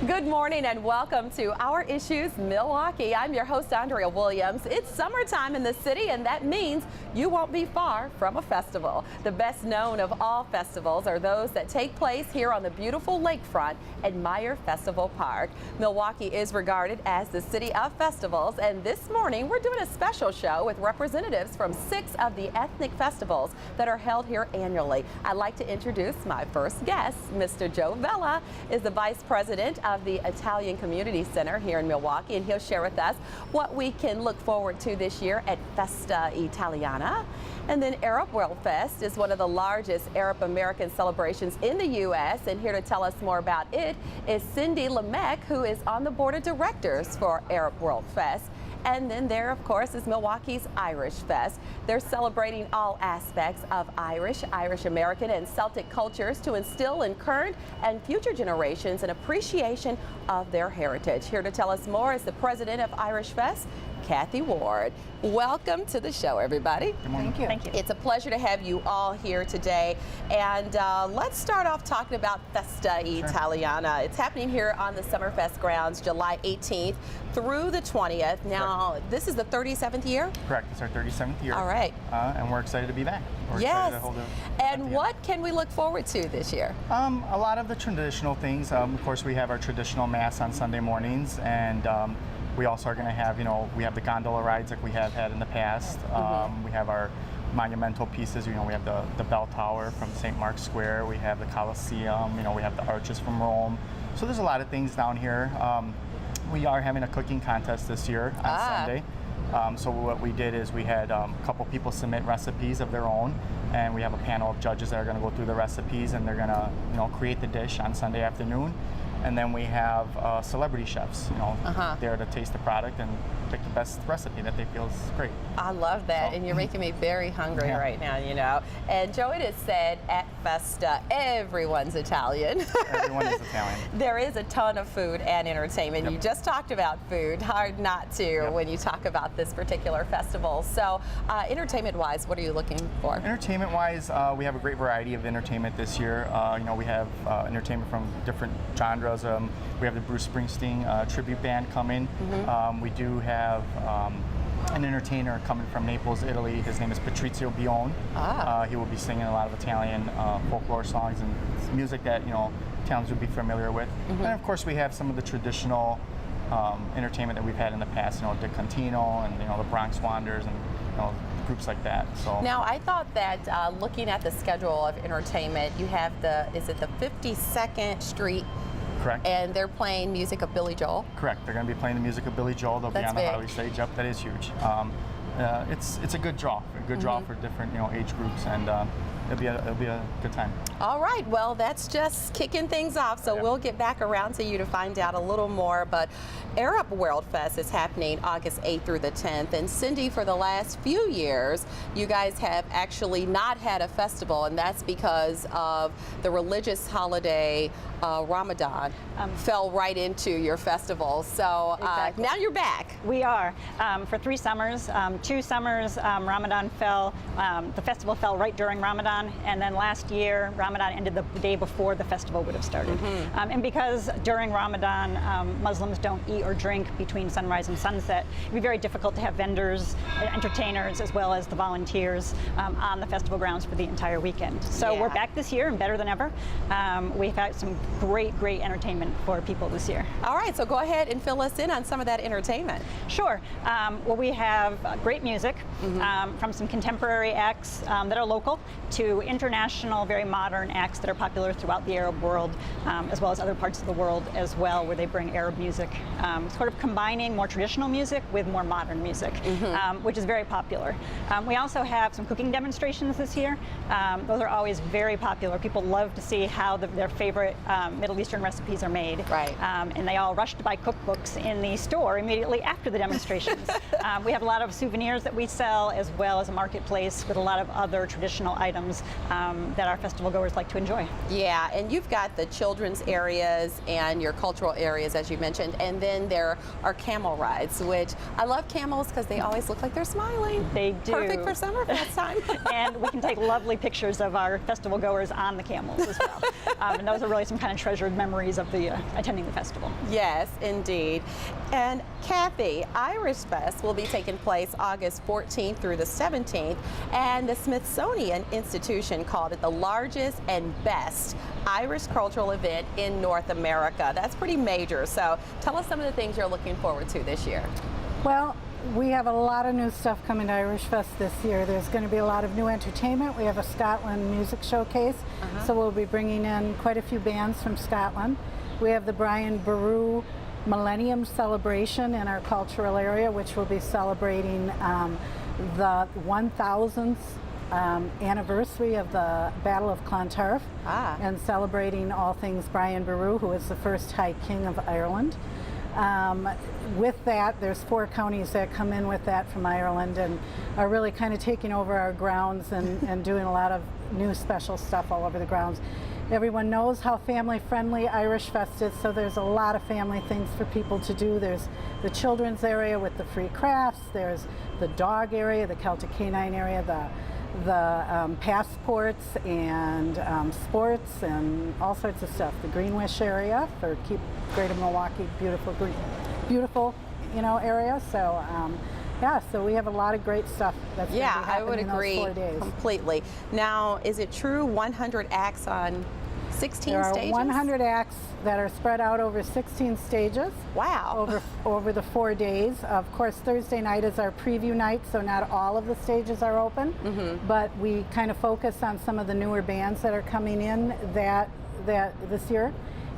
Good morning and welcome to Our Issues Milwaukee. I'm your host, Andrea Williams. It's summertime in the city, and that means you won't be far from a festival. The best known of all festivals are those that take place here on the beautiful lakefront at Meyer Festival Park. Milwaukee is regarded as the city of festivals, and this morning we're doing a special show with representatives from 6 of the ethnic festivals that are held here annually. I'd like to introduce my first guest. Mr. Joe Vella is the Vice President of the Italian Community Center here in Milwaukee, and he'll share with us what we can look forward to this year at Festa Italiana. And then Arab World Fest is one of the largest Arab American celebrations in the U.S., and here to tell us more about it is Cindy Lemek, who is on the board of directors for Arab World Fest. And then there, of course, is Milwaukee's Irish Fest. They're celebrating all aspects of Irish American, and Celtic cultures to instill in current and future generations an appreciation of their heritage. Here to tell us more is the president of Irish Fest, Cathy Ward. Welcome to the show, everybody. Good morning. Thank you. Thank you. It's a pleasure to have you all here today. And let's start off talking about Festa Italiana. It's happening here on the Summerfest grounds July 18th through the 20th. Now, this is the 37th year? Correct. It's our 37th year. All right. And we're excited to be back. We're Yes. excited to hold And what can we look forward to this year? A lot of the traditional things. Of course, we have our traditional mass on Sunday mornings, and we also are going to have, we have the gondola rides like we have had in the past. We have our monumental pieces. We have the bell tower from St. Mark's Square. We have the Colosseum. We have the arches from Rome. So there's a lot of things down here. We are having a cooking contest this year on Sunday. So what we did is we had a couple people submit recipes of their own, and we have a panel of judges that are going to go through the recipes, and they're going to create the dish on Sunday afternoon. And then we have celebrity chefs, there to taste the product and pick the best recipe that they feel is great. I love that, and you're making me very hungry right now, And Joe, it is said at Festa, everyone's Italian. Everyone is Italian. There is a ton of food and entertainment. Yep. You just talked about food. Hard not to when you talk about this particular festival. So entertainment-wise, what are you looking for? Entertainment-wise, we have a great variety of entertainment this year. We have entertainment from different genres. We have the Bruce Springsteen tribute band coming. We do have an entertainer coming from Naples, Italy. His name is Patrizio Bione. He will be singing a lot of Italian folklore songs and music that Italians would be familiar with. And of course, we have some of the traditional entertainment that we've had in the past. Dick Contino and the Bronx Wanderers and groups like that. So now, I thought that looking at the schedule of entertainment, you have is it the 52nd Street? Correct. And they're playing music of Billy Joel? Correct. They're going to be playing the music of Billy Joel. They'll be on the Highway stage. Yep, that is huge. It's a good draw. For different age groups, and it'll be a good time. All right. Well, that's just kicking things off. So we'll get back around to you to find out a little more. But Arab World Fest is happening August 8th through the 10th. And Cindy, for the last few years, you guys have actually not had a festival, and that's because of the religious holiday Ramadan fell right into your festival. So Exactly. Now you're back. We are. For 3 summers, 2 summers, Ramadan fell, the festival fell right during Ramadan, and then last year, Ramadan ended the day before the festival would have started. And because during Ramadan, Muslims don't eat or drink between sunrise and sunset, it'd be very difficult to have vendors, entertainers, as well as the volunteers on the festival grounds for the entire weekend. So we're back this year and better than ever. We've had some great entertainment for people this year. All right, so go ahead and fill us in on some of that entertainment. Sure. Well, we have great music from some contemporary acts that are local to international, very modern acts that are popular throughout the Arab world, as well as other parts of the world as well, where they bring Arab music, sort of combining more traditional music with more modern music, which is very popular. We also have some cooking demonstrations this year. Those are always very popular. People love to see how their favorite Middle Eastern recipes are made. Right. And they all rush to buy cookbooks in the store immediately after the demonstrations. We have a lot of souvenirs that we sell, as well as a marketplace with a lot of other traditional items activities that our festival goers like to enjoy. Yeah, and you've got the children's areas and your cultural areas, as you mentioned, and then there are camel rides, which I love camels because they always look like they're smiling. They do. Perfect for Summerfest time. And we can take lovely pictures of our festival goers on the camels as well. And those are really some kind of treasured memories of the attending the festival. Yes, indeed. And Cathy, Irish Fest will be taking place August 14th through the 17th, and the Smithsonian Institution called it the largest and best Irish cultural event in North America. That's pretty major. So tell us some of the things you're looking forward to this year. Well, we have a lot of new stuff coming to Irish Fest this year. There's going to be a lot of new entertainment. We have a Scotland music showcase, so we'll be bringing in quite a few bands from Scotland. We have the Brian Boru Millennium Celebration in our cultural area, which will be celebrating the 1000th anniversary of the Battle of Clontarf, and celebrating all things Brian Boru, who was the first High King of Ireland. With that, there's 4 counties that come in with that from Ireland and are really kind of taking over our grounds and doing a lot of new special stuff all over the grounds. Everyone knows how family-friendly Irish Fest is, so there's a lot of family things for people to do. There's the children's area with the free crafts, there's the dog area, the Celtic Canine area, the passports and sports and all sorts of stuff. The Greenwish area for Keep Greater Milwaukee beautiful, area. So yeah, so we have a lot of great stuff that's going to be happening I would agree in those 4 days. Completely. Now, is it true 100 acts on 16 there stages? are 100 acts that are spread out over 16 stages. Wow. Over the 4 days. Of course, Thursday night is our preview night, so not all of the stages are open, but we kind of focus on some of the newer bands that are coming in that this year.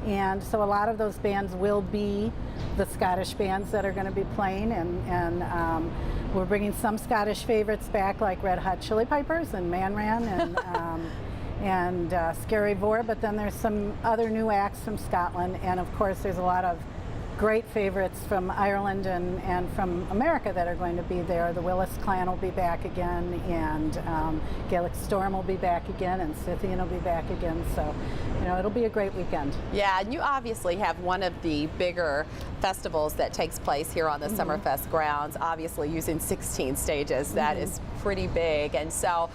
And so a lot of those bands will be the Scottish bands that are going to be playing, and we're bringing some Scottish favorites back, like Red Hot Chili Peppers and Man Ran and Scary Vor, but then there's some other new acts from Scotland, and of course there's a lot of great favorites from Ireland and from America that are going to be there. The Willis Clan will be back again, and Gaelic Storm will be back again, and Scythian will be back again. So, it'll be a great weekend. Yeah, and you obviously have one of the bigger festivals that takes place here on the Summerfest grounds, obviously using 16 stages. That is pretty big. And so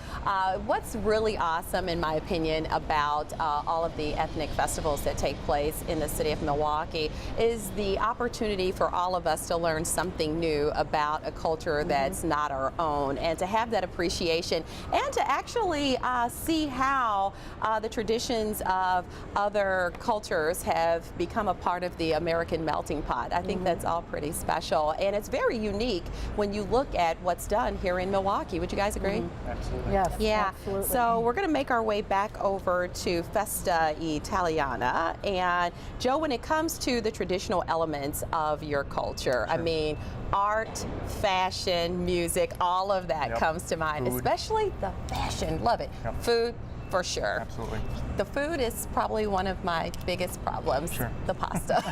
what's really awesome, in my opinion, about all of the ethnic festivals that take place in the city of Milwaukee is the opportunity for all of us to learn something new about a culture that's not our own, and to have that appreciation and to actually see how the traditions of other cultures have become a part of the American melting pot. I think that's all pretty special, and it's very unique when you look at what's done here in Milwaukee. Would you guys agree? Absolutely. Yes. Yeah, Absolutely. so we're going to make our way back over to Festa Italiana. And Joe, when it comes to the traditional elements of your culture, I mean, art, fashion, music, all of that comes to mind, Food. Especially the fashion. Love it. Food, for sure. Absolutely. The food is probably one of my biggest problems, the pasta.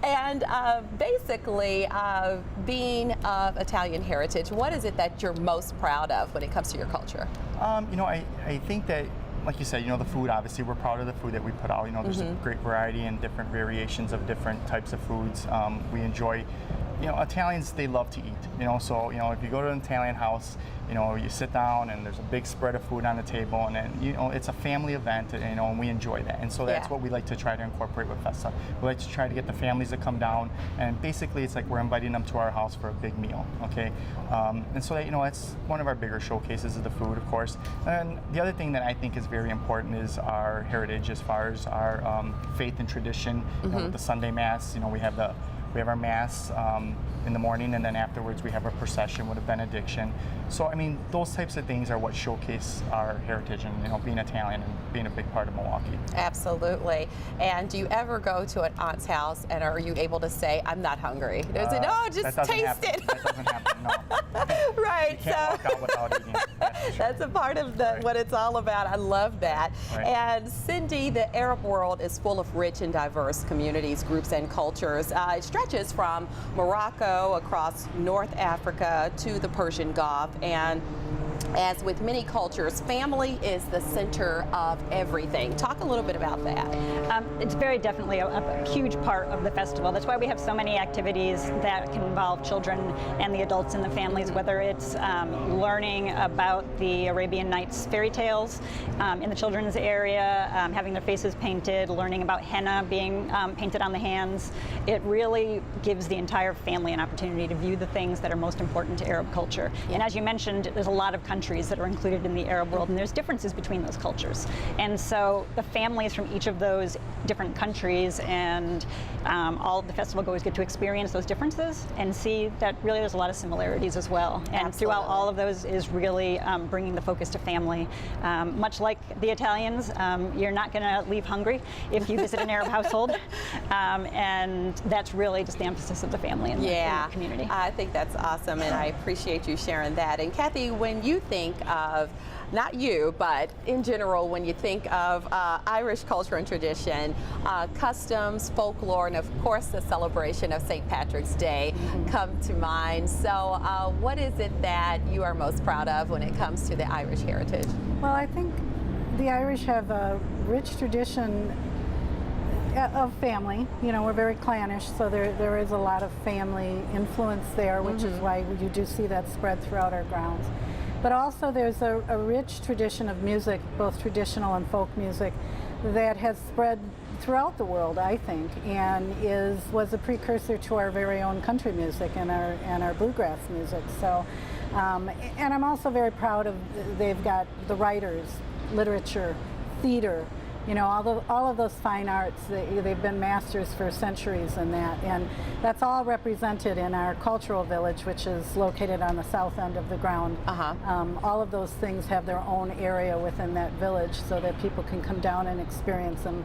And basically, being of Italian heritage, what is it that you're most proud of when it comes to your culture? I think that, like you said, the food, obviously we're proud of the food that we put out. There's a great variety and different variations of different types of foods. We enjoy, Italians, they love to eat, so, if you go to an Italian house, you sit down and there's a big spread of food on the table, and then, it's a family event, and we enjoy that. And so that's what we like to try to incorporate with Festa. We like to try to get the families to come down, and basically it's like we're inviting them to our house for a big meal, okay? And so that's one of our bigger showcases of the food, of course. And the other thing that I think is very important is our heritage as far as our faith and tradition. With the Sunday Mass, we have our Mass in the morning, and then afterwards we have a procession with a benediction. So, I mean, those types of things are what showcase our heritage and, being Italian and being a big part of Milwaukee. Absolutely. And do you ever go to an aunt's house and are you able to say, I'm not hungry? Does it? No, just taste it. That doesn't happen, no. Right. You can't walk out without eating. That's a part of what it's all about. I love that. Right. And Cindy, the Arab world is full of rich and diverse communities, groups, and cultures. It stretches from Morocco across North Africa to the Persian Gulf. And As with many cultures, family is the center of everything. Talk a little bit about that. It's very definitely a huge part of the festival. That's why we have so many activities that can involve children and the adults in the families, whether it's learning about the Arabian Nights fairy tales in the children's area, having their faces painted, learning about henna being painted on the hands. It really gives the entire family an opportunity to view the things that are most important to Arab culture. Yeah. And as you mentioned, there's a lot of countries that are included in the Arab world, and there's differences between those cultures. And so the families from each of those different countries and all of the festival goers get to experience those differences and see that really there's a lot of similarities as well. And Absolutely. throughout all of those is really bringing the focus to family. Much like the Italians, you're not going to leave hungry if you visit an Arab household. And that's really just the emphasis of the family in the community. I think that's awesome, and I appreciate you sharing that. And Cathy, when you think of, not you, but in general, when you think of Irish culture and tradition, customs, folklore, and of course the celebration of St. Patrick's Day come to mind. So what is it that you are most proud of when it comes to the Irish heritage? Well, I think the Irish have a rich tradition of family. You know, we're very clannish, so there is a lot of family influence there, which is why you do see that spread throughout our grounds. But also there's a rich tradition of music, both traditional and folk music, that has spread throughout the world, I think, and was a precursor to our very own country music and our bluegrass music. So, and I'm also very proud of, they've got the writers, literature, theater, you know, all of those fine arts. They've been masters for centuries in that, and that's all represented in our cultural village, which is located on the south end of the ground. All of those things have their own area within that village, so that people can come down and experience them.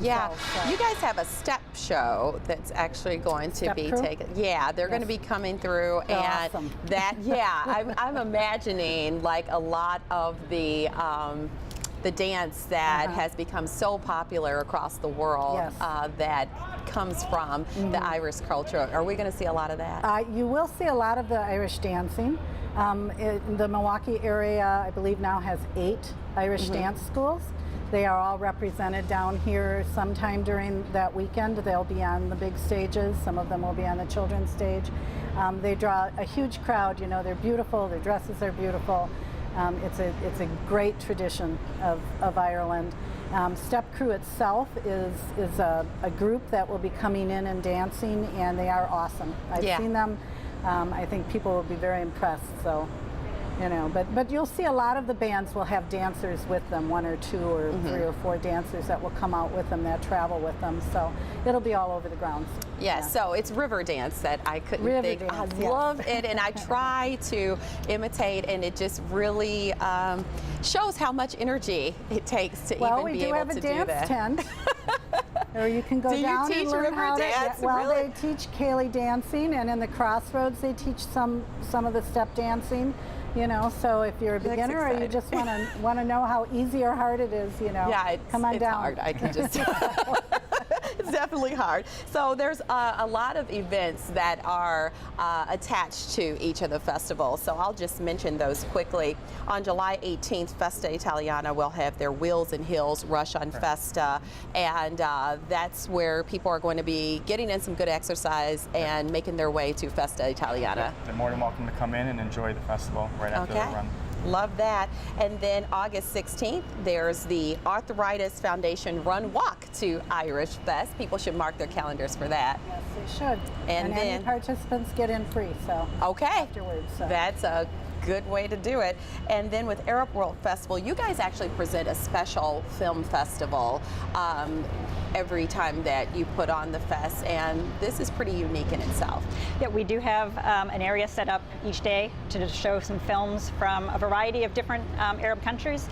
Yeah, So. you guys have a step show that's actually going to Step be crew? taken. Yeah, they're going to be coming through, They're and awesome. that. Yeah, I'm imagining like a lot of the dance that has become so popular across the world that comes from the Irish culture. Are we going to see a lot of that? You will see a lot of the Irish dancing. The Milwaukee area, I believe, now has 8 Irish dance schools. They are all represented down here sometime during that weekend. They'll be on the big stages. Some of them will be on the children's stage. They draw a huge crowd. You know, they're beautiful. Their dresses are beautiful. It's a great tradition of Ireland. Step Crew itself is a group that will be coming in and dancing, and they are awesome. I've seen them. I think people will be very impressed. So, you know, but you'll see a lot of the bands will have dancers with them, 1 or 2 or 3 or 4 dancers that will come out with them, that travel with them. So it'll be all over the grounds. Yes, so it's river dance that I couldn't think. I love it, and I try to imitate, and it just really shows how much energy it takes to even be able to do that. Well, we do have a dance tent. Or you can go down and learn how to. Well, they teach Cayley dancing, and in the Crossroads they teach some of the step dancing. You know, so if you're a beginner or you just want to know how easy or hard it is, you know, come on down. Hard. I can just. It's definitely hard. So there's a lot of events that are attached to each of the festivals. So I'll just mention those quickly. On July 18th, Festa Italiana will have their Wheels and Hills Rush on Festa, and that's where people are going to be getting in some good exercise and making their way to Festa Italiana. They're more than welcome to come in and enjoy the festival right after the run. Love that. And then August 16th, there's the Arthritis Foundation Run Walk to Irish Fest. People should mark their calendars for that. Yes, they should. And then any participants get in free. So afterwards. So. That's a good way to do it. And then with Arab World Festival, you guys actually present a special film festival every time that you put on the fest, and this is pretty unique in itself. Yeah, we do have an area set up each day to show some films from a variety of different Arab countries,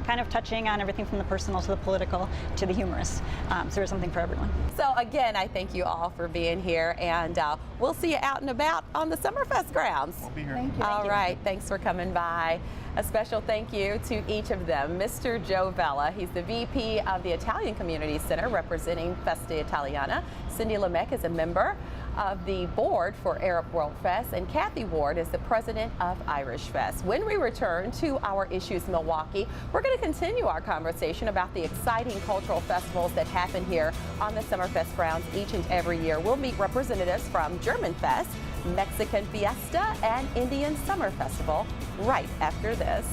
kind of touching on everything from the personal to the political to the humorous. So there's something for everyone. So again, I thank you all for being here, and we'll see you out and about on the Summerfest grounds. We'll be here. Thank you. All right, thanks for coming by. A special thank you to each of them. Mr. Joe Vella, he's the VP of the Italian Community Center representing Festa Italiana. Cindy Lemek is a member of the board for Arab World Fest, and Cathy Ward is the president of Irish Fest. When we return to Our Issues Milwaukee, we're going to continue our conversation about the exciting cultural festivals that happen here on the Summerfest grounds each and every year. We'll meet representatives from German Fest, Mexican Fiesta, and Indian Summer Festival right after this.